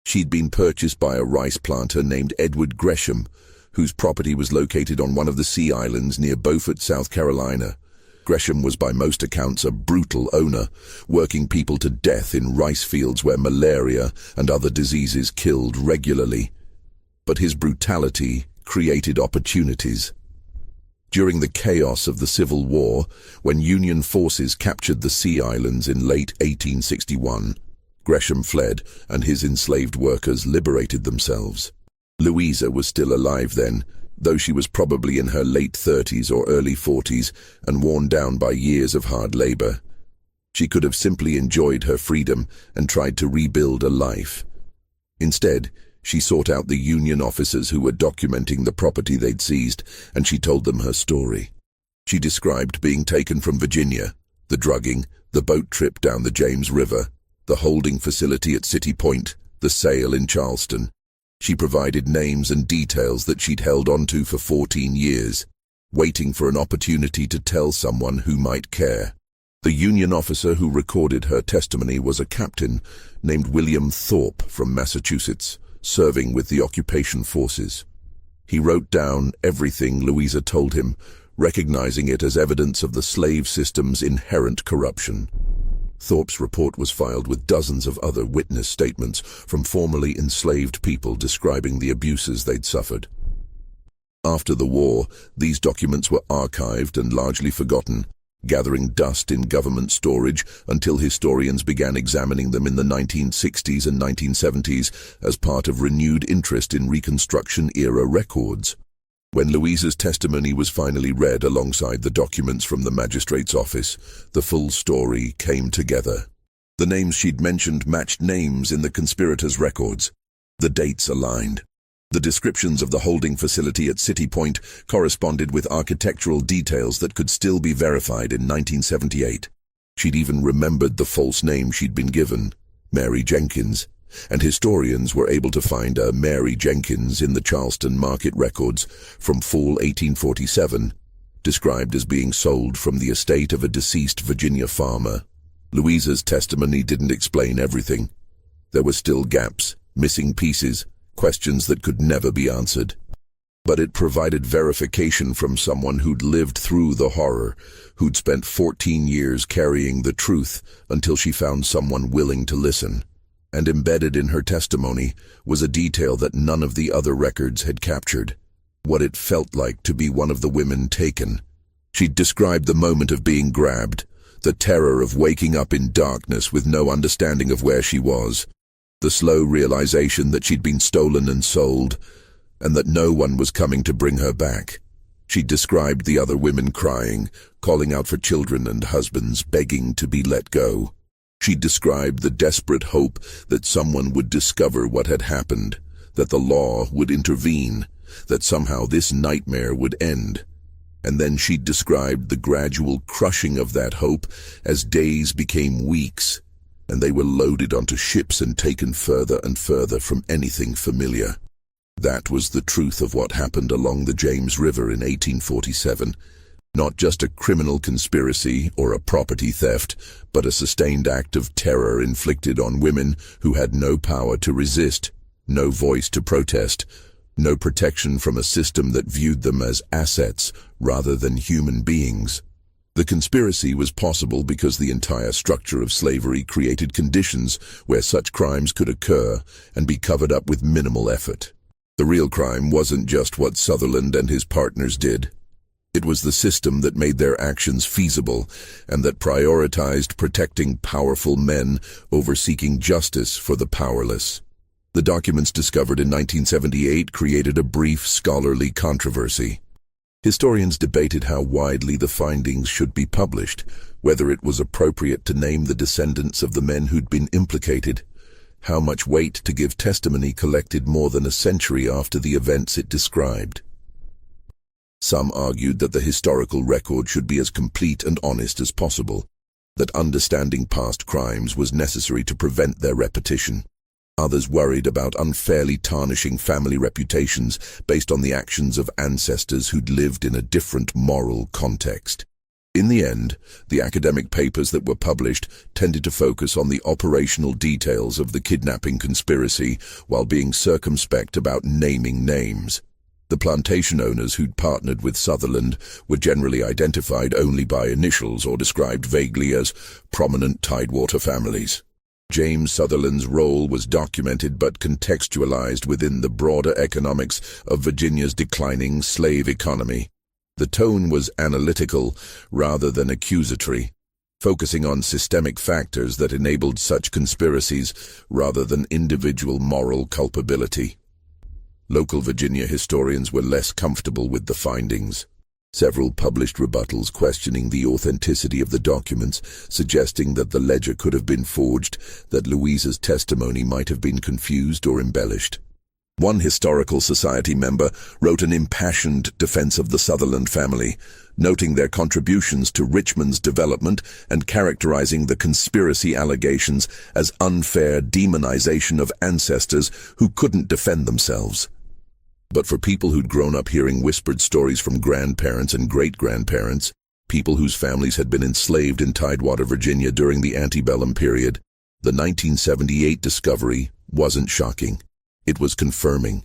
She'd been purchased by a rice planter named Edward Gresham, whose property was located on one of the Sea Islands near Beaufort, South Carolina. Gresham was by most accounts a brutal owner, working people to death in rice fields where malaria and other diseases killed regularly. But his brutality created opportunities. During the chaos of the Civil War, when Union forces captured the Sea Islands in late 1861, Gresham fled and his enslaved workers liberated themselves. Louisa was still alive then, though she was probably in her late 30s or early 40s and worn down by years of hard labor. She could have simply enjoyed her freedom and tried to rebuild a life. Instead, she sought out the Union officers who were documenting the property they'd seized, and she told them her story. She described being taken from Virginia, the drugging, the boat trip down the James River, the holding facility at City Point, the sale in Charleston. She provided names and details that she'd held onto for 14 years, waiting for an opportunity to tell someone who might care. The Union officer who recorded her testimony was a captain named William Thorpe from Massachusetts, serving with the occupation forces. He wrote down everything Louisa told him, recognizing it as evidence of the slave system's inherent corruption. Thorpe's report was filed with dozens of other witness statements from formerly enslaved people describing the abuses they'd suffered. After the war, these documents were archived and largely forgotten, gathering dust in government storage until historians began examining them in the 1960s and 1970s as part of renewed interest in Reconstruction-era records. When Louisa's testimony was finally read alongside the documents from the magistrate's office, the full story came together. The names she'd mentioned matched names in the conspirators' records. The dates aligned. The descriptions of the holding facility at City Point corresponded with architectural details that could still be verified in 1978. She'd even remembered the false name she'd been given, Mary Jenkins, and historians were able to find a Mary Jenkins in the Charleston market records from fall 1847, described as being sold from the estate of a deceased Virginia farmer. Louisa's testimony didn't explain everything. There were still gaps, missing pieces, questions that could never be answered. But it provided verification from someone who'd lived through the horror, who'd spent 14 years carrying the truth until she found someone willing to listen. And embedded in her testimony was a detail that none of the other records had captured: what it felt like to be one of the women taken. She'd described the moment of being grabbed, the terror of waking up in darkness with no understanding of where she was, the slow realization that she'd been stolen and sold, and that no one was coming to bring her back. She'd described the other women crying, calling out for children and husbands, begging to be let go. She'd described the desperate hope that someone would discover what had happened, that the law would intervene, that somehow this nightmare would end. And then she'd described the gradual crushing of that hope as days became weeks, and they were loaded onto ships and taken further and further from anything familiar. That was the truth of what happened along the James River in 1847. Not just a criminal conspiracy or a property theft, but a sustained act of terror inflicted on women who had no power to resist, no voice to protest, no protection from a system that viewed them as assets rather than human beings. The conspiracy was possible because the entire structure of slavery created conditions where such crimes could occur and be covered up with minimal effort. The real crime wasn't just what Sutherland and his partners did. It was the system that made their actions feasible and that prioritized protecting powerful men over seeking justice for the powerless. The documents discovered in 1978 created a brief scholarly controversy. Historians debated how widely the findings should be published, whether it was appropriate to name the descendants of the men who'd been implicated, how much weight to give testimony collected more than a century after the events it described. Some argued that the historical record should be as complete and honest as possible, that understanding past crimes was necessary to prevent their repetition. Others worried about unfairly tarnishing family reputations based on the actions of ancestors who'd lived in a different moral context. In the end, the academic papers that were published tended to focus on the operational details of the kidnapping conspiracy while being circumspect about naming names. The plantation owners who'd partnered with Sutherland were generally identified only by initials or described vaguely as prominent Tidewater families. James Sutherland's role was documented but contextualized within the broader economics of Virginia's declining slave economy. The tone was analytical rather than accusatory, focusing on systemic factors that enabled such conspiracies rather than individual moral culpability. Local Virginia historians were less comfortable with the findings. Several published rebuttals questioning the authenticity of the documents, suggesting that the ledger could have been forged, that Louisa's testimony might have been confused or embellished. One historical society member wrote an impassioned defense of the Sutherland family, noting their contributions to Richmond's development and characterizing the conspiracy allegations as unfair demonization of ancestors who couldn't defend themselves. But for people who'd grown up hearing whispered stories from grandparents and great-grandparents, people whose families had been enslaved in Tidewater, Virginia during the antebellum period, the 1978 discovery wasn't shocking. It was confirming.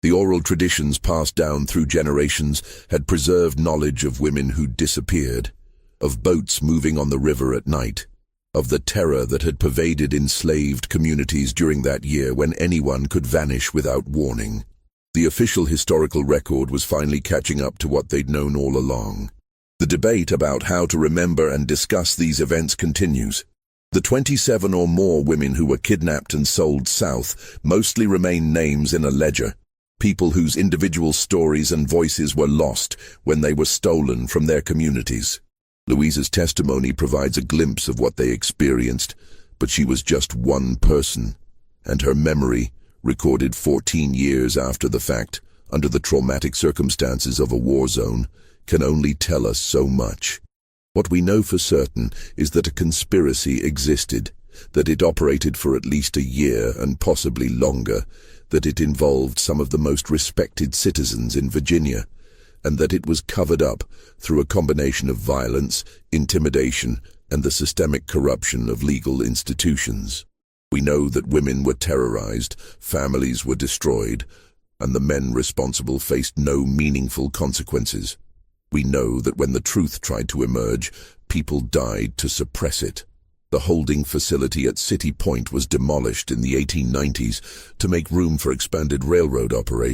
The oral traditions passed down through generations had preserved knowledge of women who disappeared, of boats moving on the river at night, of the terror that had pervaded enslaved communities during that year when anyone could vanish without warning. The official historical record was finally catching up to what they'd known all along. The debate about how to remember and discuss these events continues. The 27 or more women who were kidnapped and sold south mostly remain names in a ledger, people whose individual stories and voices were lost when they were stolen from their communities. Louisa's testimony provides a glimpse of what they experienced, but she was just one person, and her memory, recorded 14 years after the fact, under the traumatic circumstances of a war zone, can only tell us so much. What we know for certain is that a conspiracy existed, that it operated for at least a year and possibly longer, that it involved some of the most respected citizens in Virginia, and that it was covered up through a combination of violence, intimidation, and the systemic corruption of legal institutions. We know that women were terrorized, families were destroyed, and the men responsible faced no meaningful consequences. We know that when the truth tried to emerge, people died to suppress it. The holding facility at City Point was demolished in the 1890s to make room for expanded railroad operations.